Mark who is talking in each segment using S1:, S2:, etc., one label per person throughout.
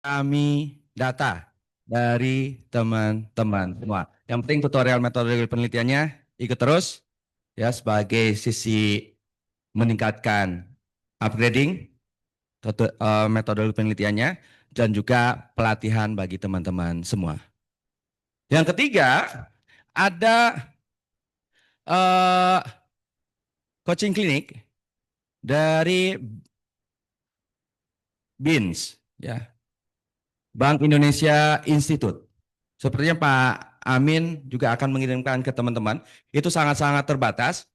S1: kami data dari teman-teman semua. Yang penting tutorial metode penelitiannya ikut terus ya sebagai sisi meningkatkan upgrading metode penelitiannya dan juga pelatihan bagi teman-teman semua. Yang ketiga ada eh, coaching klinik dari BINS ya, Bank Indonesia Institute. Sepertinya Pak Amin juga akan mengirimkan ke teman-teman. Itu sangat-sangat terbatas.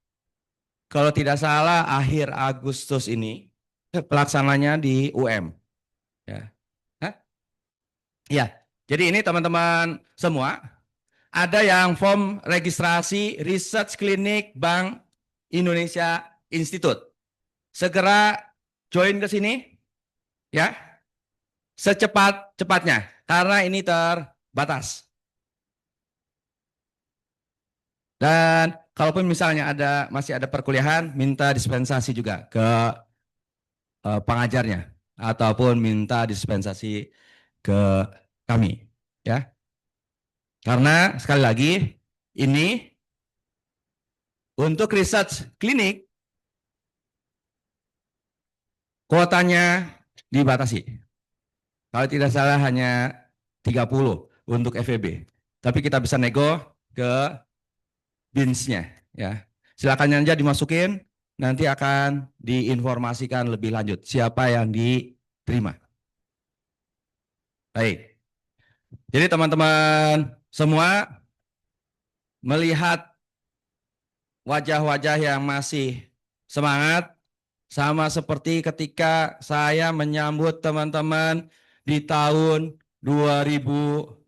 S1: Kalau tidak salah akhir Agustus ini pelaksananya di UM. Ya. Hah? Ya. Jadi ini teman-teman semua ada yang form registrasi Research Clinic Bank Indonesia Institute. Segera join ke sini ya. Secepat-cepatnya karena ini terbatas. Dan kalaupun misalnya masih ada perkuliahan, minta dispensasi juga ke pengajarnya ataupun minta dispensasi ke kami, ya. Karena sekali lagi ini untuk research klinik kuotanya dibatasi. Kalau tidak salah hanya 30 untuk FEB. Tapi kita bisa nego ke BINS-nya, ya. Silakan aja dimasukin, nanti akan diinformasikan lebih lanjut siapa yang diterima. Baik. Jadi teman-teman semua melihat wajah-wajah yang masih semangat sama seperti ketika saya menyambut teman-teman di tahun 2022.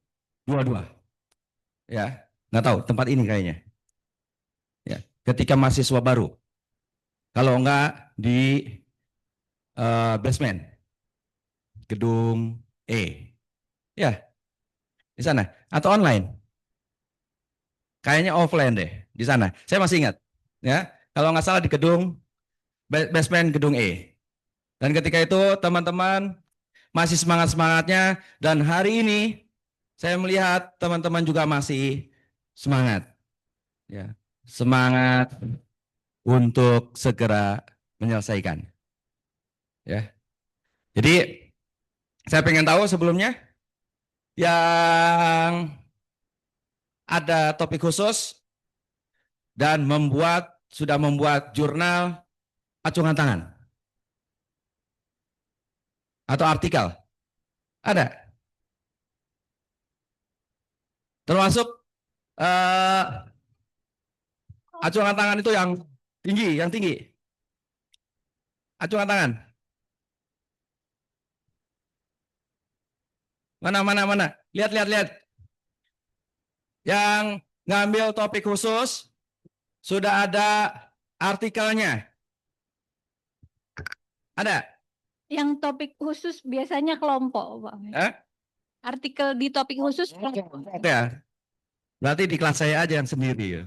S1: Ya, nggak tahu tempat ini kayaknya. Ya, ketika mahasiswa baru. Kalau enggak di basement gedung E. Ya, di sana atau online. Kayaknya offline deh di sana. Saya masih ingat. Ya, kalau nggak salah di gedung basement gedung E. Dan ketika itu teman-teman masih semangat-semangatnya dan hari ini saya melihat teman-teman juga masih semangat. Ya, semangat untuk segera menyelesaikan. Ya. Jadi saya pengen tahu sebelumnya yang ada topik khusus dan sudah membuat jurnal acungan tangan atau artikel. Ada. Termasuk eh, acungan tangan itu yang tinggi. Acungan tangan. Mana. Lihat. Yang ngambil topik khusus sudah ada artikelnya. Ada?
S2: Yang topik khusus biasanya kelompok, Pak. Artikel di topik khusus kelompok.
S1: Ya. Berarti di kelas saya aja yang sendiri ya.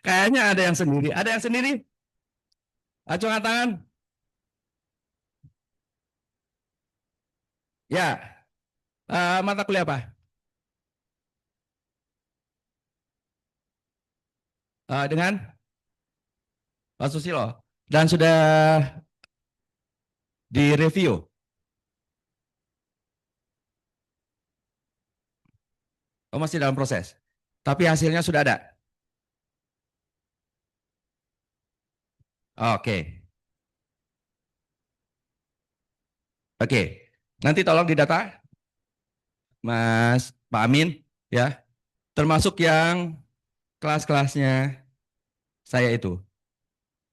S1: Kayaknya ada yang sendiri. Ada yang sendiri? Acungan tangan. Ya. Mata kuliah apa? Dengan Pak Susilo. Dan sudah direview. Oh, masih dalam proses. Tapi hasilnya sudah ada. Oke. Oke. Nanti tolong didata, Mas Pak Amin, ya. Termasuk yang kelas-kelasnya saya itu.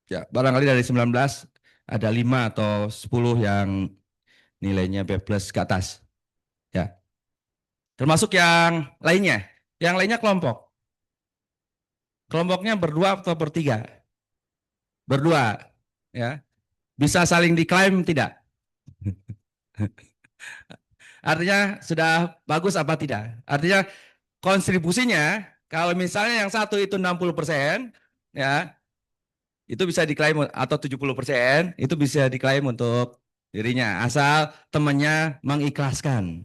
S1: Ya, barangkali dari 19 ada 5 atau 10 yang nilainya B+ ke atas. Ya. Termasuk yang lainnya. Yang lainnya kelompok. Kelompoknya berdua atau bertiga? Berdua, ya. Bisa saling diklaim tidak? Artinya sudah bagus apa tidak? Artinya kontribusinya kalau misalnya yang satu itu 60%, ya, itu bisa diklaim atau 70%, itu bisa diklaim untuk dirinya, asal temannya mengikhlaskan.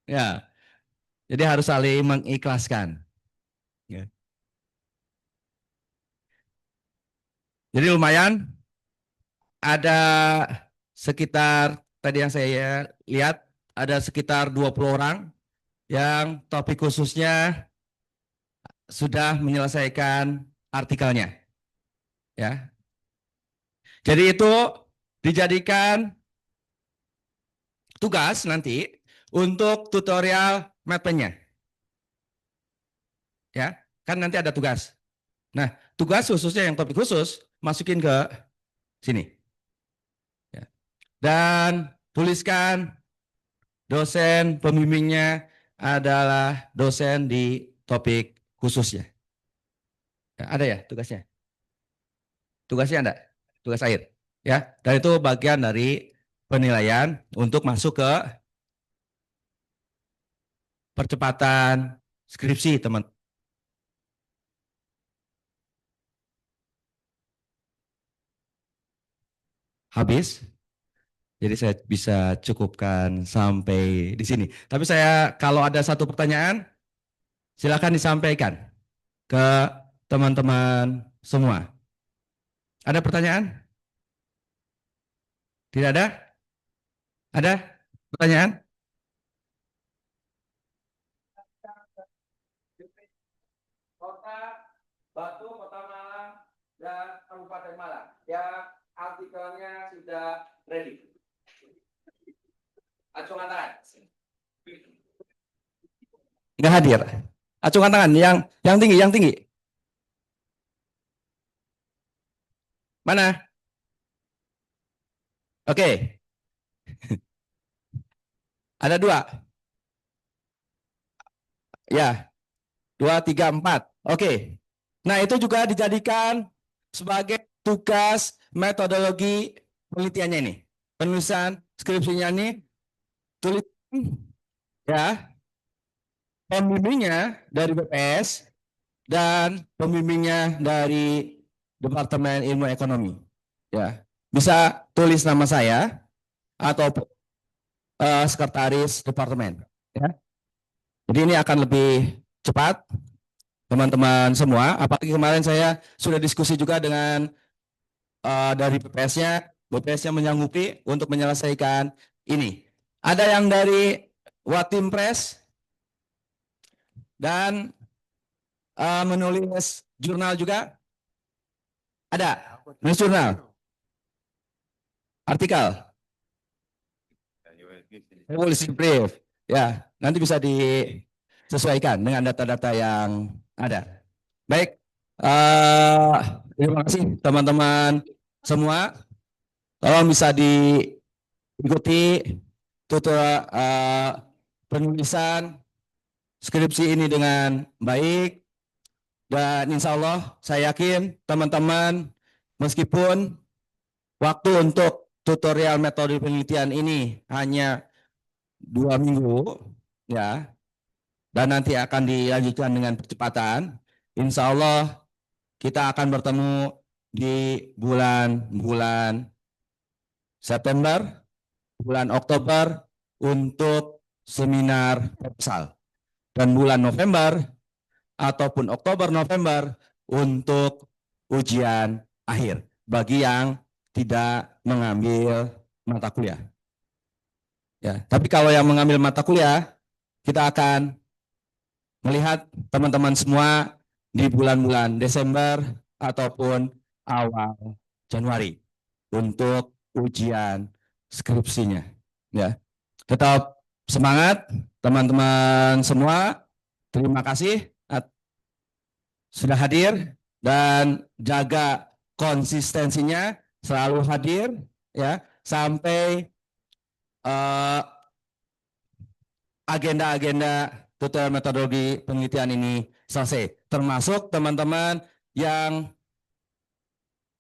S1: Ya, jadi harus saling mengikhlaskan. Ya. Jadi lumayan ada sekitar tadi yang saya lihat ada sekitar 20 orang yang topik khususnya sudah menyelesaikan artikelnya. Ya. Jadi itu dijadikan tugas nanti untuk tutorial Math-nya. Ya, kan nanti ada tugas. Nah, tugas khususnya yang topik khusus masukin ke sini. Ya. Dan tuliskan dosen pembimbingnya adalah dosen di topik khususnya. Ya, ada ya tugasnya? Tugasnya ada? Tugas akhir. Ya, dan itu bagian dari penilaian untuk masuk ke percepatan skripsi, teman. Habis. Jadi saya bisa cukupkan sampai di sini. Tapi saya kalau ada satu pertanyaan, silakan disampaikan ke teman-teman semua. Ada pertanyaan? Tidak ada? Ada pertanyaan? Kota Batu, Kota Malang, dan Kabupaten Malang. Yang artikelnya sudah ready. Acungan tangan. Nggak hadir. Acungan tangan yang tinggi, yang tinggi. Mana? Oke. Ada 2. Ya, 2, 3, 4. Oke. Nah, itu juga dijadikan sebagai tugas metodologi penelitiannya ini. Penulisan skripsinya ini tulis ya pembimbingnya dari BPS dan pembimbingnya dari Departemen Ilmu Ekonomi. Ya, bisa tulis nama saya atau sekretaris departemen. Ya. Jadi ini akan lebih cepat, teman-teman semua. Apalagi kemarin saya sudah diskusi juga dengan dari BPS-nya. BPS-nya menyanggupi untuk menyelesaikan ini. Ada yang dari Watim Press dan menulis jurnal juga. Ada menulis jurnal, artikel, policy brief. Ya, nanti bisa disesuaikan dengan data-data yang ada. Baik, terima kasih teman-teman semua. Tolong bisa diikuti tutorial penulisan skripsi ini dengan baik. Dan insya Allah saya yakin teman-teman meskipun waktu untuk tutorial metode penelitian ini hanya 2 minggu, ya, dan nanti akan dilanjutkan dengan percepatan. Insya Allah kita akan bertemu di bulan September, bulan Oktober untuk seminar proposal, dan bulan November ataupun Oktober-November untuk ujian akhir bagi yang tidak mengambil mata kuliah. Ya, tapi kalau yang mengambil mata kuliah, kita akan melihat teman-teman semua di bulan-bulan Desember ataupun awal Januari untuk ujian skripsinya. Ya, tetap semangat teman-teman semua. Terima kasih sudah hadir dan jaga konsistensinya, selalu hadir ya sampai agenda-agenda tutorial metodologi penelitian ini selesai. Termasuk teman-teman yang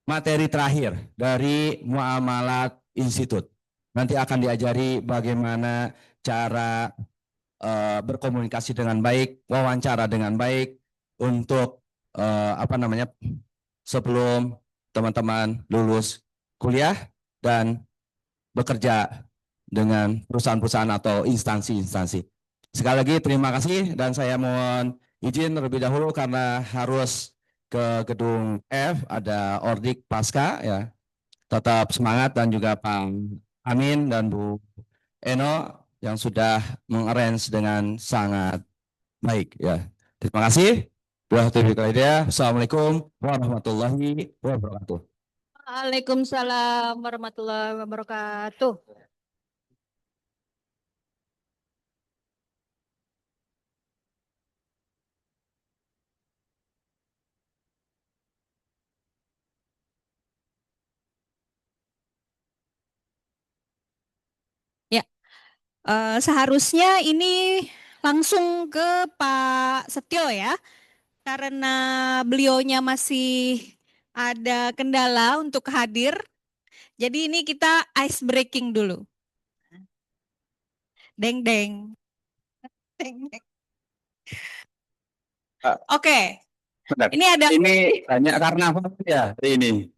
S1: materi terakhir dari Muamalat Institute. Nanti akan diajari bagaimana cara berkomunikasi dengan baik, wawancara dengan baik untuk sebelum teman-teman lulus kuliah dan bekerja dengan perusahaan-perusahaan atau instansi-instansi. Sekali lagi terima kasih dan saya mohon izin terlebih dahulu karena harus ke gedung F, ada Ordik Pasca ya. Tetap semangat dan juga Pak Amin dan Bu Eno yang sudah mengarrange dengan sangat baik ya. Terima kasih. Assalamualaikum warahmatullahi wabarakatuh.
S2: Waalaikumsalam warahmatullahi wabarakatuh. Ya, seharusnya ini langsung ke Pak Setio ya, karena beliaunya masih ada kendala untuk hadir. Jadi ini kita ice breaking dulu. Deng deng. Deng deng. Oke. Ini ada
S3: banyak karnaval ya ini.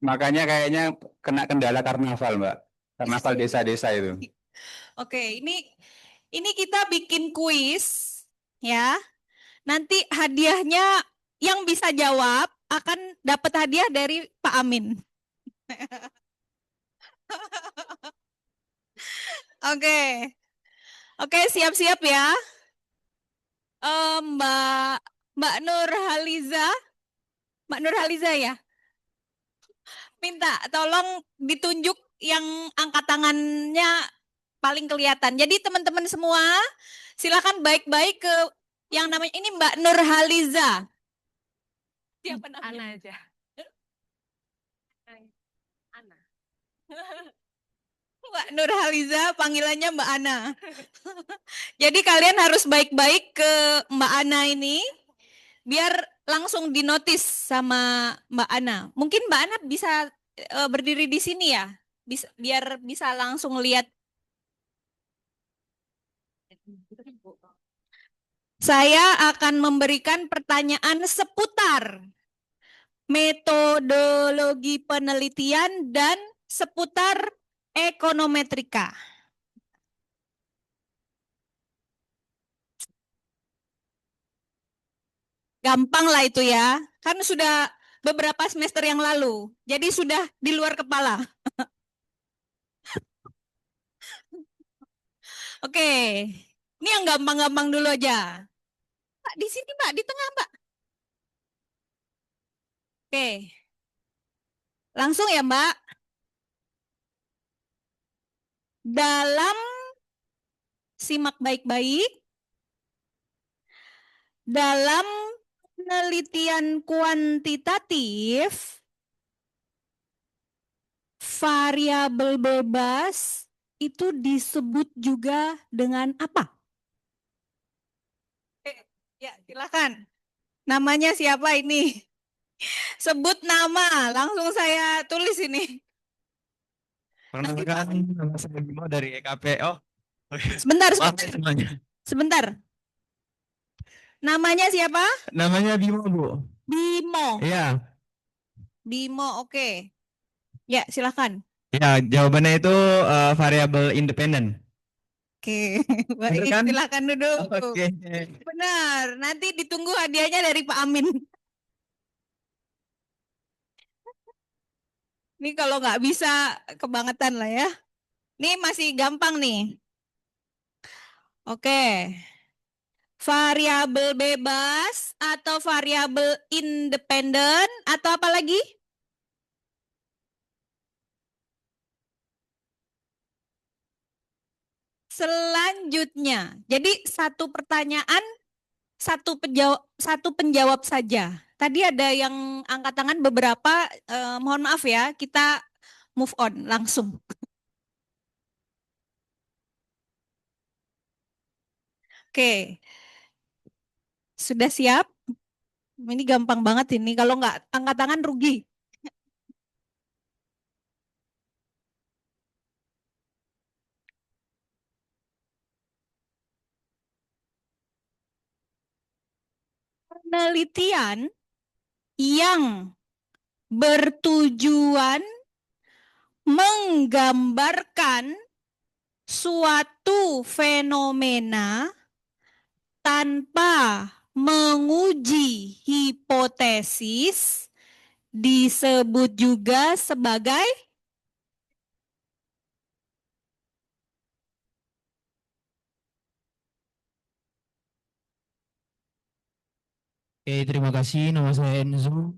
S3: Makanya kayaknya kena kendala karnaval, Mbak. Karnaval desa-desa itu.
S2: Oke, ini kita bikin kuis ya. Nanti hadiahnya yang bisa jawab akan dapat hadiah dari Pak Amin. Oke. Oke, siap-siap ya. Mbak Nur Haliza. Mbak Nur Haliza ya. Minta tolong ditunjuk yang angkat tangannya paling kelihatan. Jadi teman-teman semua silakan baik-baik ke yang namanya ini Mbak Nur Haliza. Siapa namanya? Ana aja. Ana. Mbak Nur Haliza, panggilannya Mbak Ana. Jadi kalian harus baik-baik ke Mbak Ana ini, biar langsung dinotis sama Mbak Ana. Mungkin Mbak Ana bisa berdiri di sini ya, biar bisa langsung lihat. Saya akan memberikan pertanyaan seputar metodologi penelitian dan seputar ekonometrika. Gampang lah itu ya, kan sudah beberapa semester yang lalu, jadi sudah di luar kepala. Oke, ini yang gampang-gampang dulu aja. Mbak, di sini Mbak, di tengah Mbak. Oke, langsung ya Mbak. Dalam simak baik-baik, dalam penelitian kuantitatif, variabel bebas itu disebut juga dengan apa? Ya, silakan. Namanya siapa ini? Sebut nama, langsung saya tulis ini.
S4: Perkenalkan, nama saya Bimo dari EKP. Oh,
S2: Sebentar,
S4: maaf
S2: sebentar.
S4: semuanya.
S2: Sebentar. Namanya siapa?
S4: Namanya Bimo, Bu.
S2: Bimo.
S4: Iya.
S2: Bimo, oke. Ya, silakan.
S4: Ya, jawabannya itu variabel independen.
S2: Oke, baik.
S4: Kan?
S2: Silakan duduk.
S4: Oke.
S2: Benar. Nanti ditunggu hadiahnya dari Pak Amin. Ini kalau nggak bisa kebangetan lah ya. Ini masih gampang nih. Oke. Variabel bebas atau variabel independen atau apa lagi? Selanjutnya. Jadi satu pertanyaan, satu penjawab saja. Tadi ada yang angkat tangan beberapa, mohon maaf ya, kita move on langsung. Oke, sudah siap? Ini gampang banget ini, kalau nggak angkat tangan rugi. Penelitian yang bertujuan menggambarkan suatu fenomena tanpa menguji hipotesis disebut juga sebagai
S4: Oke, terima kasih. Nama saya Enzo.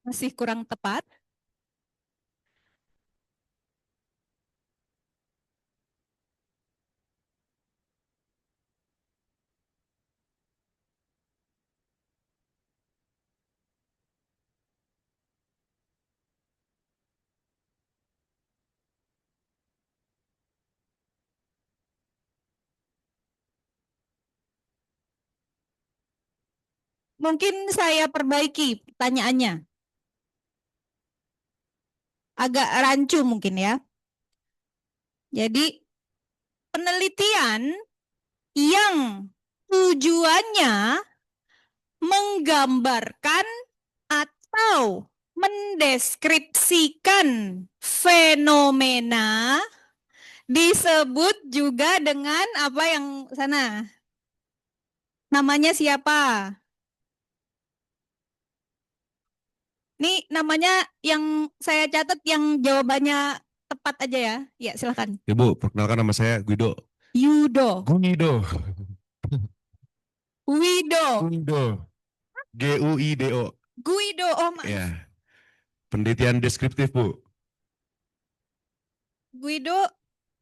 S2: masih kurang tepat. Mungkin saya perbaiki pertanyaannya. Agak rancu mungkin ya. Jadi penelitian yang tujuannya menggambarkan atau mendeskripsikan fenomena disebut juga dengan apa yang sana? Namanya siapa? Ini namanya yang saya catat yang jawabannya tepat aja ya. Ya, silakan.
S5: Ibu, perkenalkan nama saya Guido.
S2: Yudo.
S5: Guido.
S2: Wido.
S5: Guido. Guido.
S2: Guido. Oh, maaf.
S5: Ya. Penelitian deskriptif, Bu.
S2: Guido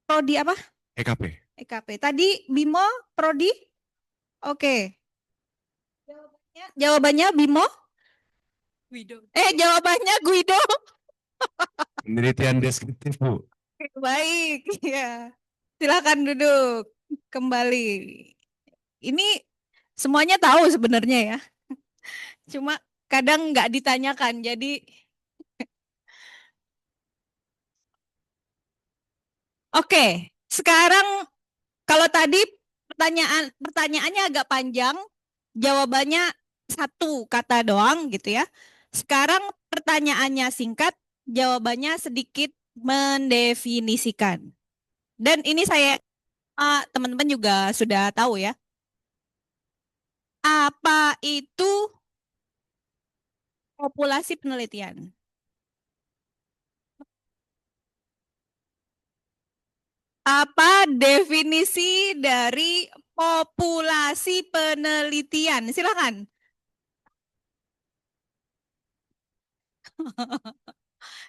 S2: prodi apa?
S5: EKP.
S2: EKP. Tadi Bimo prodi? Oke. Jawabannya Bimo? Guido. Jawabannya Guido.
S5: Penelitian deskriptif, Bu.
S2: Baik, ya. Silakan duduk kembali. Ini semuanya tahu sebenarnya ya. Cuma kadang nggak ditanyakan. Jadi oke, sekarang kalau tadi pertanyaannya agak panjang, jawabannya satu kata doang gitu ya. Sekarang pertanyaannya singkat, jawabannya sedikit mendefinisikan. Dan ini teman-teman juga sudah tahu ya. Apa itu populasi penelitian? Apa definisi dari populasi penelitian? Silakan.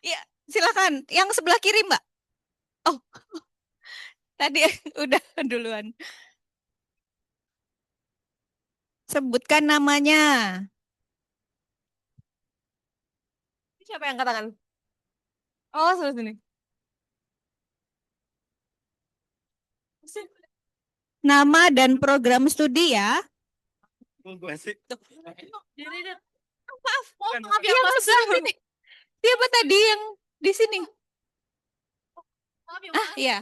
S2: Ya, silakan. Yang sebelah kiri, Mbak. Oh, tadi udah duluan. Sebutkan namanya.
S6: Siapa yang katakan? Oh, sebelah sini.
S2: Nama dan program studi ya.
S6: Maaf, maaf
S2: Yang sebelah sini. Siapa tadi yang di sini?
S6: Maaf ya,
S2: Ah, iya.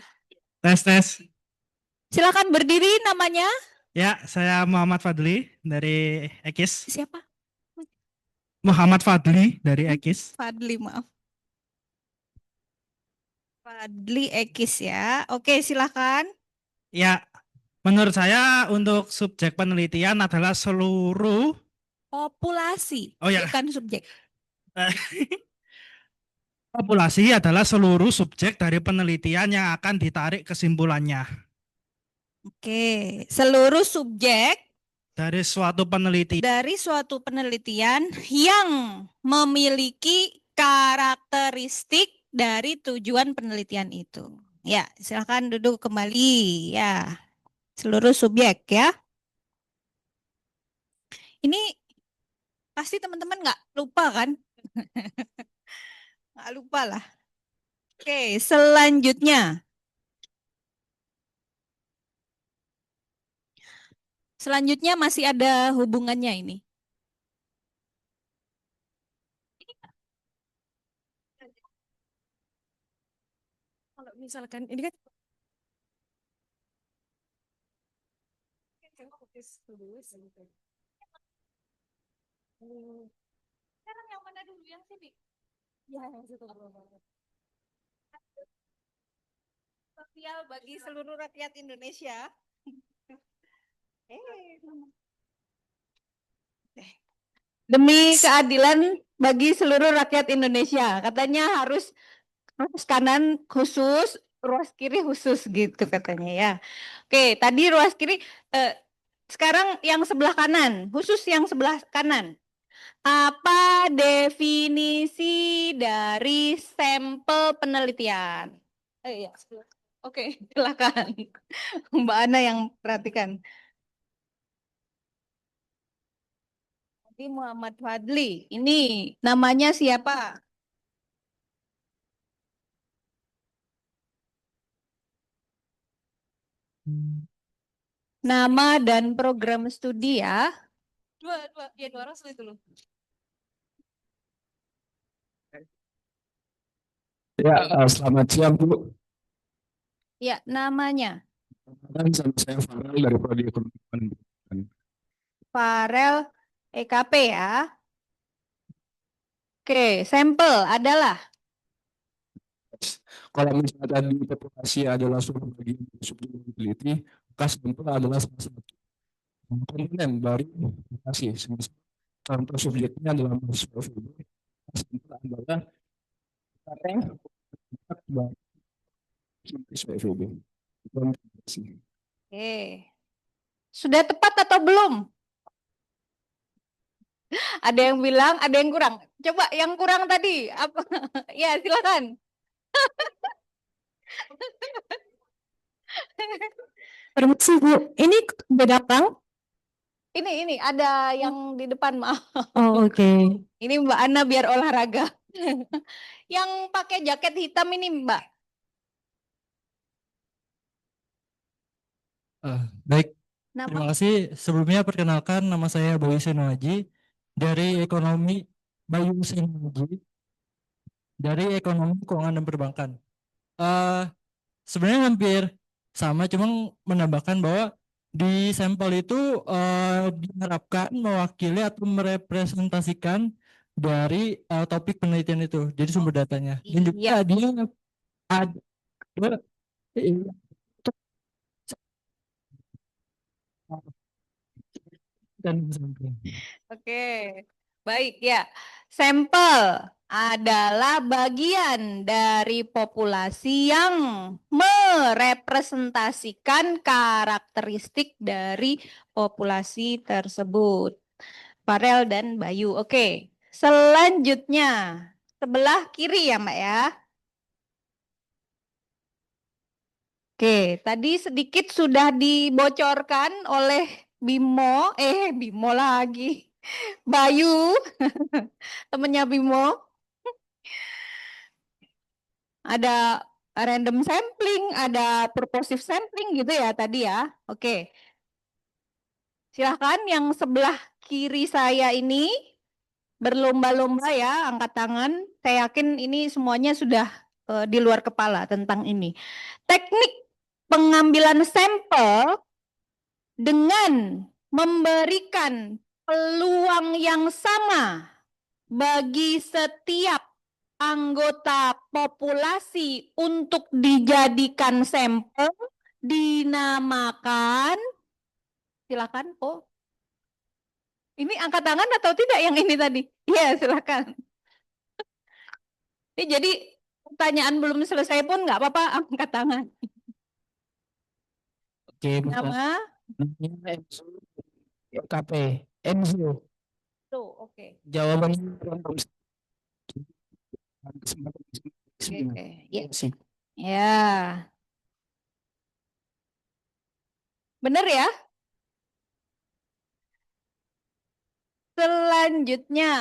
S4: Tes.
S2: Silakan berdiri namanya.
S4: Ya, saya Muhammad Fadli dari Ekis.
S2: Siapa?
S4: Muhammad Fadli dari Ekis.
S2: Fadli, maaf. Fadli Ekis ya. Oke, silakan.
S4: Ya, menurut saya untuk subjek penelitian adalah seluruh
S2: Populasi,
S4: Oh ya.
S2: bukan subjek.
S4: populasi adalah seluruh subjek dari penelitian yang akan ditarik kesimpulannya
S2: Oke, seluruh subjek
S4: dari suatu penelitian.
S2: dari suatu penelitian yang memiliki karakteristik dari tujuan penelitian itu. Ya, silakan duduk kembali. Ya, seluruh subjek ya. Ini pasti teman-teman nggak lupa kan? Nggak lupa lah. Oke, selanjutnya. Selanjutnya masih ada hubungannya ini.
S6: Kalau misalkan ini kan
S2: Sekarang yang mana dulu yang sini?
S6: Ya, yang situ.
S2: Sosial bagi seluruh rakyat Indonesia. Demi keadilan bagi seluruh rakyat Indonesia. Katanya harus ruas kanan khusus, ruas kiri khusus gitu katanya ya. Oke, tadi ruas kiri, sekarang yang sebelah kanan, khusus yang sebelah kanan. Apa definisi dari sampel penelitian? Iya. Oke, silakan. Mbak Ana yang perhatikan. Tadi Muhammad Fadli. Ini namanya siapa? Nama dan program studi ya.
S6: Dua orang sulit dulu.
S7: Ya, selamat siang Bu.
S2: Ya, namanya
S7: Dan sama saya Farel dari Prodi Ekonomi Pendidikan.
S2: Farel EKP ya. Oke, sampel adalah
S7: Kalau misalnya tadi populasi adalah suatu bagian dari subjek yang diteliti, maka sampel adalah salah satu komponen dari populasi. Contoh subjeknya adalah mahasiswa FEB, sampel adalah karena dari mahasiswa FEB. Terima kasih.
S2: Oke. Sudah tepat atau belum? Ada yang bilang, ada yang kurang. Coba yang kurang tadi apa? Ya, silakan.
S6: Permisi Bu, ini beda orang?
S2: Ini ada yang di depan, maaf.
S6: Oh, oke.
S2: Ini Mbak Ana biar olahraga. Yang pakai jaket hitam ini Mbak.
S4: Baik,
S2: Nama
S4: terima kasih. Sebelumnya perkenalkan nama saya Bayu Senoaji dari Bayu Senoaji dari Ekonomi Keuangan dan Perbankan. Sebenarnya hampir sama, cuma menambahkan bahwa di sampel itu diharapkan mewakili atau merepresentasikan dari topik penelitian itu, jadi sumber datanya. Dan juga
S2: Iya.
S4: dia ada dan sampel.
S2: Oke, baik ya. Sampel adalah bagian dari populasi yang merepresentasikan karakteristik dari populasi tersebut. Farel dan Bayu. Oke, selanjutnya sebelah kiri ya Mbak ya. Oke, tadi sedikit sudah dibocorkan oleh Bimo lagi. Bayu, temennya Bimo. Ada random sampling, ada purposive sampling gitu ya tadi ya. Oke. Silahkan yang sebelah kiri saya ini berlomba-lomba ya, angkat tangan. Saya yakin ini semuanya sudah di luar kepala tentang ini. Teknik pengambilan sampel dengan memberikan peluang yang sama bagi setiap anggota populasi untuk dijadikan sampel dinamakan, silakan. Oh, ini angkat tangan atau tidak yang ini tadi? Iya, silakan. Ini jadi pertanyaan belum selesai pun nggak apa-apa, angkat tangan.
S7: Oke,
S2: Nama?
S7: namanya Enzo. KP, Enzo.
S2: Tuh, oke.
S7: Jawabannya
S2: Oke, ya.
S7: sih.
S2: Ya. Benar ya? Selanjutnya.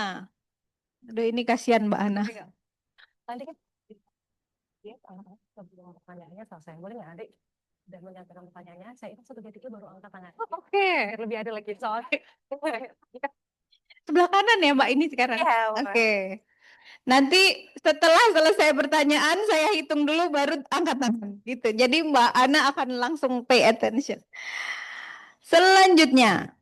S2: Aduh, ini kasihan Mbak Ana.
S6: Nanti kan dia sebelum pertanyaannya selesai. Boleh nggak nanti udah menyampaikan pertanyaannya, saya itu satu detik baru angkat tangan.
S2: Oke.
S6: Biar lebih adil lagi soalnya.
S2: Sebelah kanan ya Mbak ini sekarang?
S6: Iya,
S2: Oke. Nanti setelah selesai pertanyaan, saya hitung dulu baru angkat tangan. Gitu. Jadi Mbak Ana akan langsung pay attention. Selanjutnya.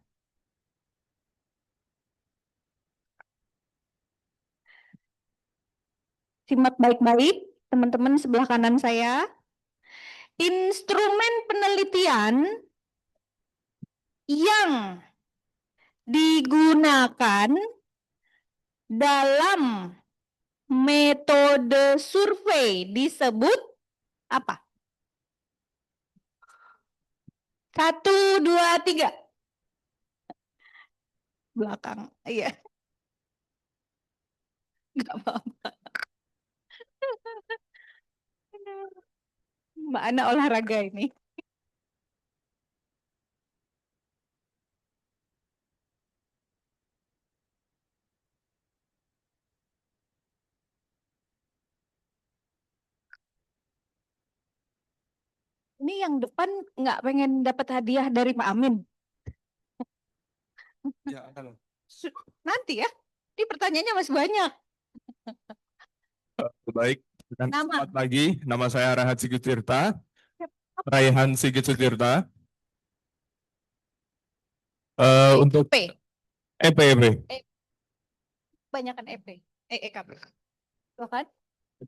S2: Simak baik-baik, teman-teman sebelah kanan saya. Instrumen penelitian yang digunakan dalam metode survei disebut apa? 1, 2, 3. Belakang, iya. Nggak apa-apa. Mbak Ana olahraga ini. Ini yang depan nggak pengen dapat hadiah dari Pak Amin.
S5: Ya, halo.
S2: Nanti ya, di pertanyaannya masih banyak.
S7: Baik, dan
S2: Nama.
S7: selamat pagi. Nama saya Rahat Sigit Tirta. Raihan Sigit Sutirta. Untuk
S2: P,
S7: EP.
S2: banyakan EP, EKP. Tuh kan?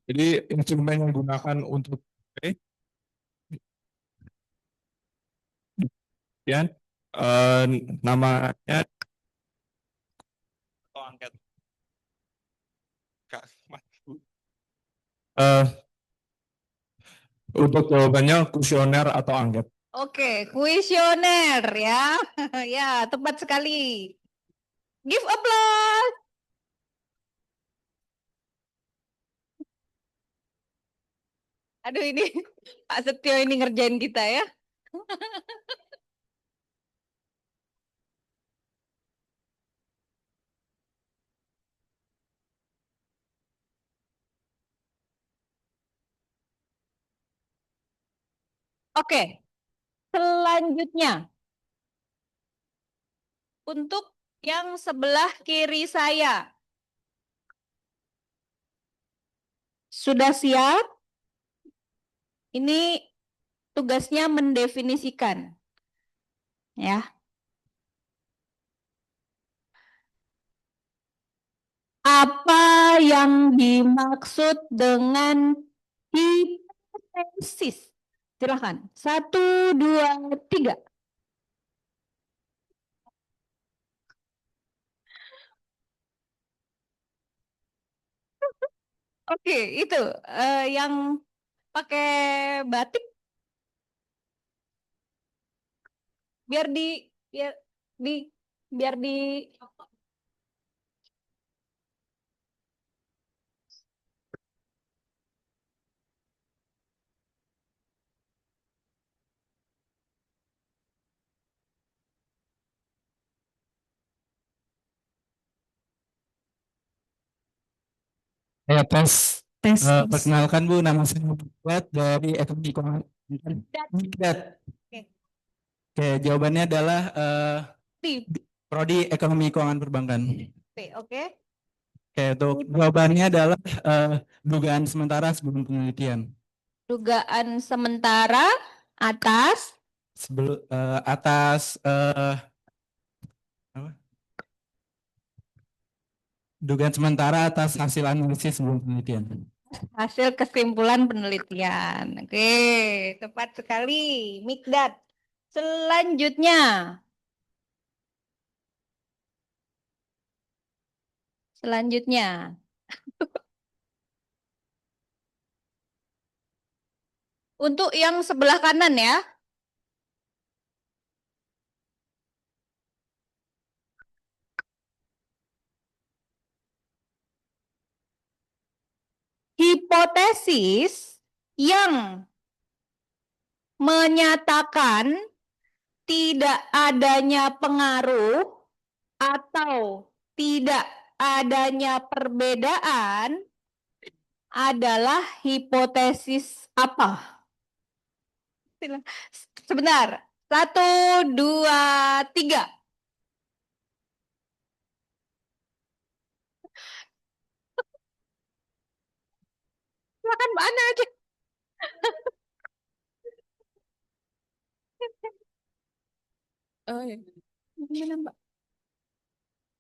S7: Jadi instrumen yang digunakan untuk EP, ya, namanya atau angket. Untuk jawabannya kuesioner atau angket.
S2: Oke, kuesioner ya. Ya, tepat sekali. Give applause. Aduh ini Pak Setio ini ngerjain kita ya. Oke, selanjutnya. Untuk yang sebelah kiri saya. Sudah siap? Ini tugasnya mendefinisikan. Ya. Apa yang dimaksud dengan hipotesis? Silakan. 1, 2, 3. Oke, itu yang pakai batik biar di biar di biar di
S4: Ya, tes.
S2: tes.
S4: Perkenalkan Bu, nama saya Buat dari Ekonomi Keuangan. Mikdad.
S2: Oke.
S4: Oke, jawabannya adalah
S2: Di
S4: Prodi Ekonomi Keuangan Perbankan.
S2: Oke.
S4: Oke, untuk jawabannya adalah dugaan sementara sebelum penelitian.
S2: Dugaan sementara atas
S4: Atas apa? Dugaan sementara atas hasil analisis sebelum penelitian.
S2: hasil kesimpulan penelitian. Oke, tepat sekali. Mikdad. Selanjutnya. Untuk yang sebelah kanan ya. Hipotesis yang menyatakan tidak adanya pengaruh atau tidak adanya perbedaan adalah hipotesis apa? Sebentar. 1, 2, 3. Silakan Mbak Ana aja.
S8: Oh, ya.
S2: Gimana Mbak?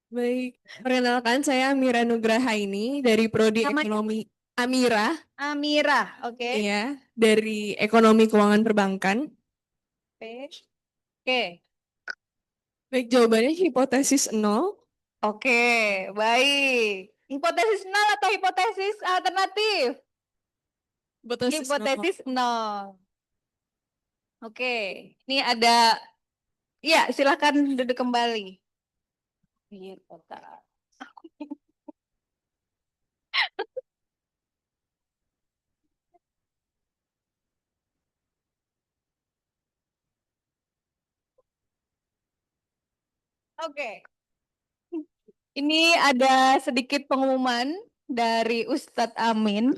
S8: Baik, perkenalkan saya Mira Nugraha ini dari Prodi
S2: Namanya?
S8: Ekonomi Amira,
S2: Amira, oke.
S8: ya, dari Ekonomi Keuangan Perbankan.
S2: Oke.
S8: Baik, jawabannya hipotesis 0.
S2: Oke, baik. Hipotesis nol atau hipotesis alternatif?
S8: Hipotesis 0.
S2: Hipotesis nol. Oke, ini ada, ya silakan duduk kembali. Iya, kota. Oke, ini ada sedikit pengumuman dari Ustadz Amin.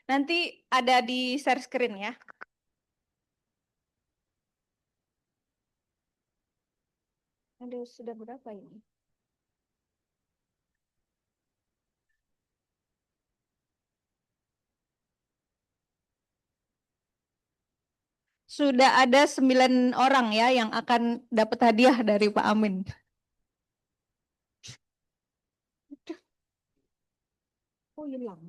S2: Nanti ada di share screen ya. Aduh, sudah berapa ini? Sudah ada 9 orang ya yang akan dapat hadiah dari Pak Amin. Oh, hilang.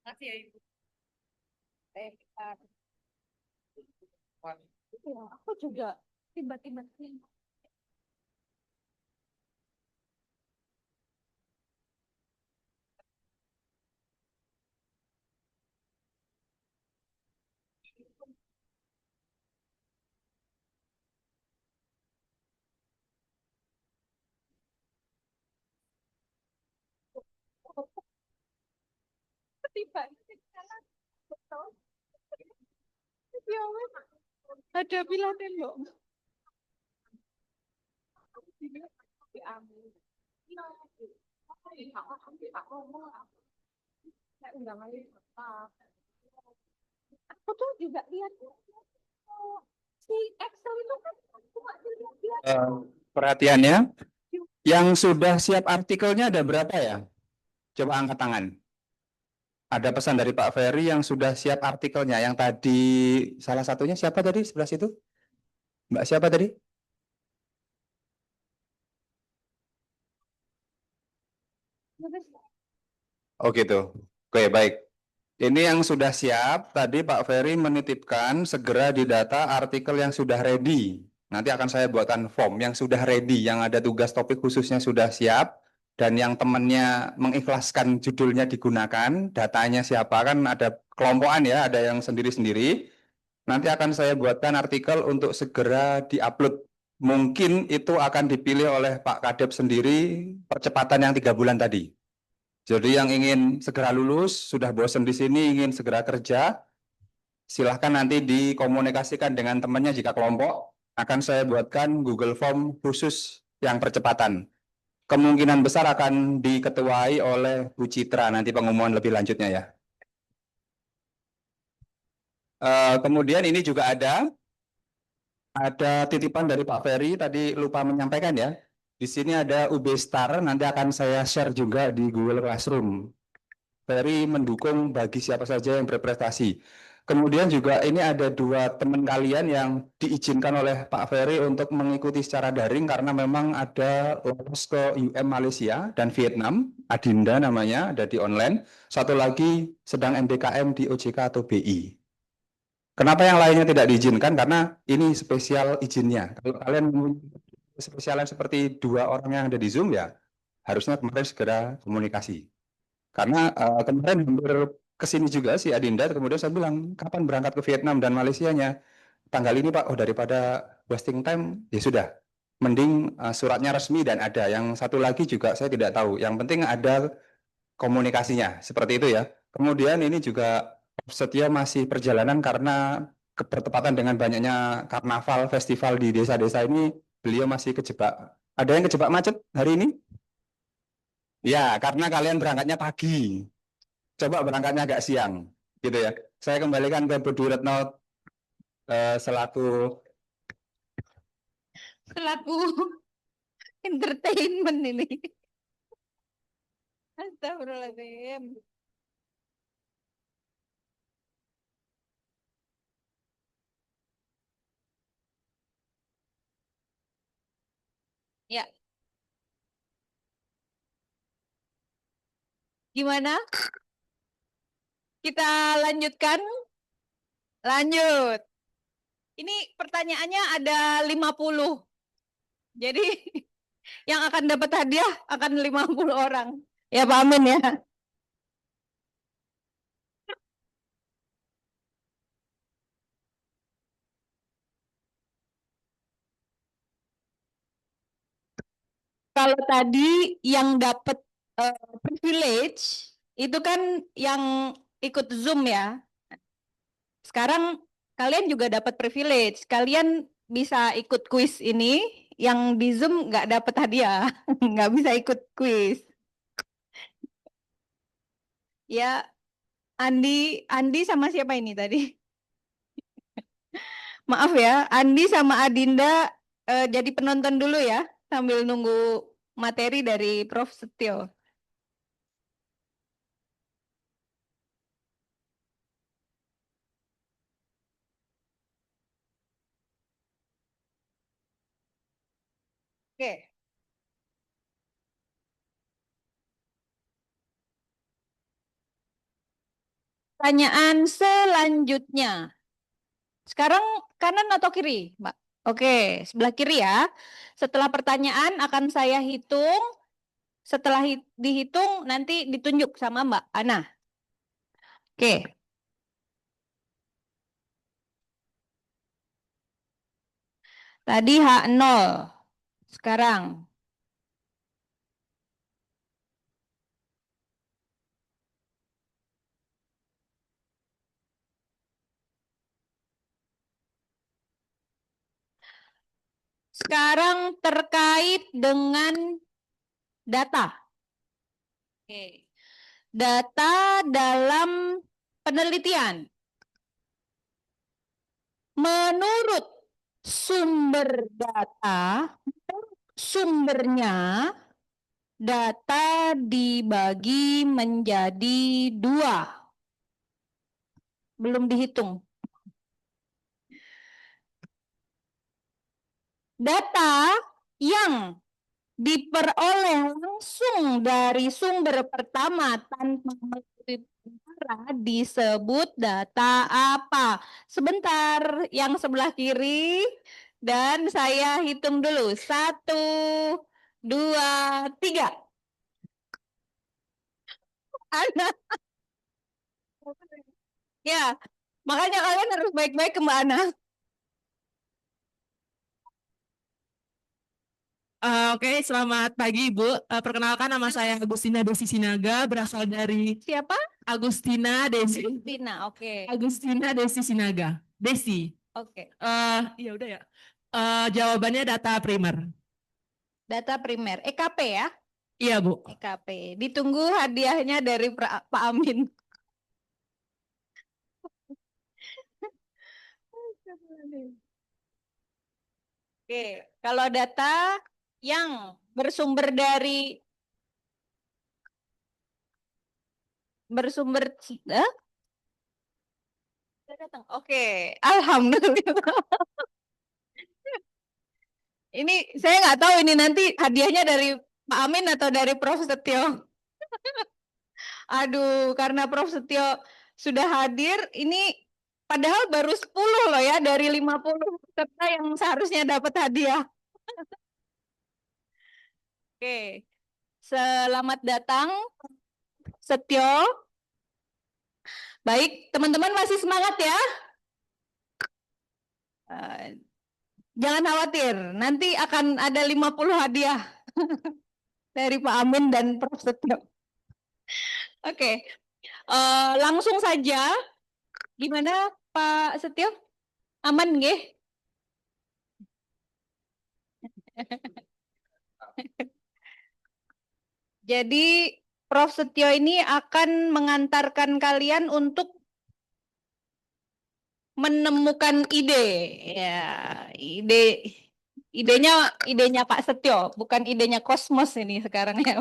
S2: Makasih ya, Ibu. Ya, aku juga tiba-tiba. Tiba. Ya, ada piloten loh. Aku tuh juga lihat si Excel itu kan cuma dilihat.
S3: Perhatiannya, yang sudah siap artikelnya ada berapa ya? Coba angkat tangan. Ada pesan dari Pak Ferry yang sudah siap artikelnya. Yang tadi salah satunya siapa tadi sebelah situ? Mbak siapa tadi? Oh gitu. Oke, baik. Ini yang sudah siap. Tadi Pak Ferry menitipkan segera didata artikel yang sudah ready. Nanti akan saya buatkan form yang sudah ready, yang ada tugas topik khususnya sudah siap, dan yang temannya mengikhlaskan judulnya digunakan, datanya siapa kan ada kelompokan ya, ada yang sendiri-sendiri. Nanti akan saya buatkan artikel untuk segera diupload. Mungkin itu akan dipilih oleh Pak Kadep sendiri percepatan yang 3 bulan tadi. Jadi yang ingin segera lulus, sudah bosan di sini, ingin segera kerja, silahkan nanti dikomunikasikan dengan temannya jika kelompok. Akan saya buatkan Google Form khusus yang percepatan. Kemungkinan besar akan diketuai oleh Bu Citra, nanti pengumuman lebih lanjutnya ya. Kemudian ini juga ada titipan dari Pak Ferry, tadi lupa menyampaikan ya. Di sini ada UB Star, nanti akan saya share juga di Google Classroom. Ferry mendukung bagi siapa saja yang berprestasi. Kemudian juga ini ada 2 teman kalian yang diizinkan oleh Pak Ferry untuk mengikuti secara daring karena memang ada lolos ke UM Malaysia dan Vietnam, Adinda namanya, ada di online. Satu lagi sedang MBKM di OJK atau BI. Kenapa yang lainnya tidak diizinkan? Karena ini spesial izinnya. Kalau kalian spesialan seperti 2 orang yang ada di Zoom ya, harusnya kemarin segera komunikasi. Karena kemarin hampir kesini juga si Adinda, kemudian saya bilang, kapan berangkat ke Vietnam dan Malaysianya? Tanggal ini Pak, oh daripada wasting time, ya sudah. Mending suratnya resmi dan ada. Yang satu lagi juga saya tidak tahu. Yang penting ada komunikasinya, seperti itu ya. Kemudian ini juga setia masih perjalanan karena bertepatan dengan banyaknya karnaval, festival di desa-desa ini, beliau masih kejebak. Ada yang kejebak macet hari ini? Ya, karena kalian berangkatnya pagi. Coba berangkatnya agak siang, gitu ya. Saya kembalikan ke Bu Retno selaku
S2: Entertainment ini. Astagfirullahaladzim. Ya. Gimana? Kita lanjutkan? Lanjut. Ini pertanyaannya ada 50. Jadi yang akan dapat hadiah akan 50 orang. Ya Pak Amin ya. Kalau tadi yang dapat privilege itu kan yang ikut Zoom ya. Sekarang kalian juga dapat privilege. Kalian bisa ikut kuis ini, yang di Zoom nggak dapat hadiah, nggak bisa ikut kuis. Ya, Andi sama siapa ini tadi? Maaf ya, Andi sama Adinda jadi penonton dulu ya, sambil nunggu materi dari Prof. Setio. Oke. Pertanyaan selanjutnya. Sekarang kanan atau kiri, Mbak? Oke, sebelah kiri ya. Setelah pertanyaan akan saya hitung. Setelah dihitung nanti ditunjuk sama Mbak Ana. Oke. Tadi H0. Sekarang. Sekarang terkait dengan data. Oke. Data dalam penelitian. Menurut sumber data, sumbernya data dibagi menjadi 2. Belum dihitung. Data yang diperoleh langsung dari sumber pertama tanpa melalui perantara disebut data apa? Sebentar, yang sebelah kiri, dan saya hitung dulu. 1, 2, 3. Ana. Ya, makanya kalian harus baik-baik ke Mbak Ana.
S8: Oke, selamat pagi Ibu. Perkenalkan nama saya Agustina Desi Sinaga, berasal dari
S2: Siapa?
S8: Agustina Desi.
S2: Tina, oke.
S8: Agustina Desi Sinaga. Desi.
S2: Oke.
S8: Ya udah ya. Jawabannya data primer.
S2: Data primer, EKP ya?
S8: Iya Bu.
S2: EKP. Ditunggu hadiahnya dari Pak Amin. Oke, kalau data yang bersumber Sudah datang. Oke, alhamdulillah. Ini saya nggak tahu ini nanti hadiahnya dari Pak Amin atau dari Prof. Setio. Aduh, karena Prof. Setio sudah hadir, ini padahal baru 10 loh ya dari 50 peserta yang seharusnya dapat hadiah. Oke, selamat datang Setio. Baik, teman-teman masih semangat ya? Jangan khawatir, nanti akan ada 50 hadiah dari Pak Amin dan Prof. Setio. Oke, langsung saja. Gimana Pak Setio? Aman nggih? Jadi Prof. Setio ini akan mengantarkan kalian untuk menemukan ide. Ya, idenya Pak Setio, bukan idenya Kosmos ini sekarang ya.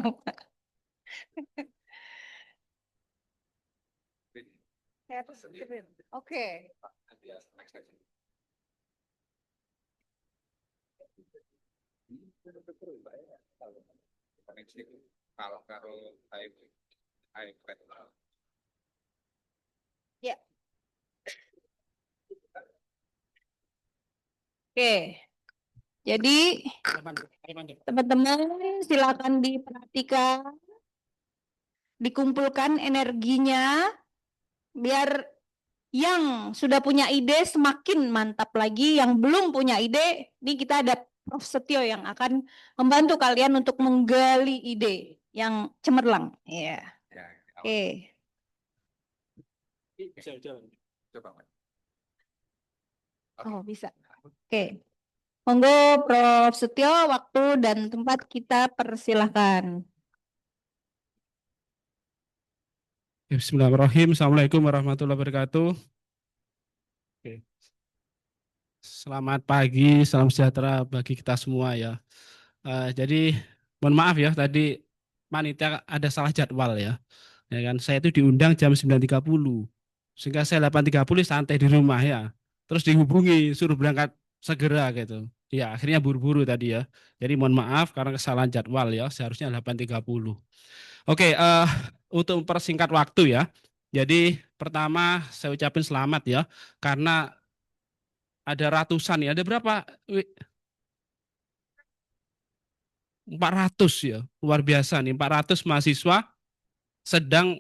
S2: Oke. Ya. Oke. Jadi teman-teman silakan diperhatikan, dikumpulkan energinya biar yang sudah punya ide semakin mantap lagi, yang belum punya ide, ini kita ada Prof. Setio yang akan membantu kalian untuk menggali ide yang cemerlang. Ya. Oke. Oh, bisa. Oke. Monggo Prof. Setio, waktu dan tempat kita persilahkan.
S9: Bismillahirrahmanirrahim. Assalamualaikum warahmatullahi wabarakatuh. Oke. Selamat pagi, salam sejahtera bagi kita semua ya. Jadi mohon maaf ya tadi panitia ada salah jadwal ya. Ya kan, saya itu diundang jam 9.30. Sehingga saya 8.30 santai di rumah ya. Terus dihubungi suruh berangkat segera gitu. Ya, akhirnya buru-buru tadi ya. Jadi mohon maaf karena kesalahan jadwal ya, seharusnya 8.30. Oke, untuk mempersingkat waktu ya. Jadi pertama saya ucapin selamat ya, karena ada ratusan ya, ada berapa? 400 ya, luar biasa nih, 400 mahasiswa sedang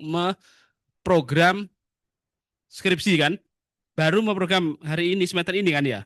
S9: program skripsi kan, baru mau program hari ini semester ini kan ya.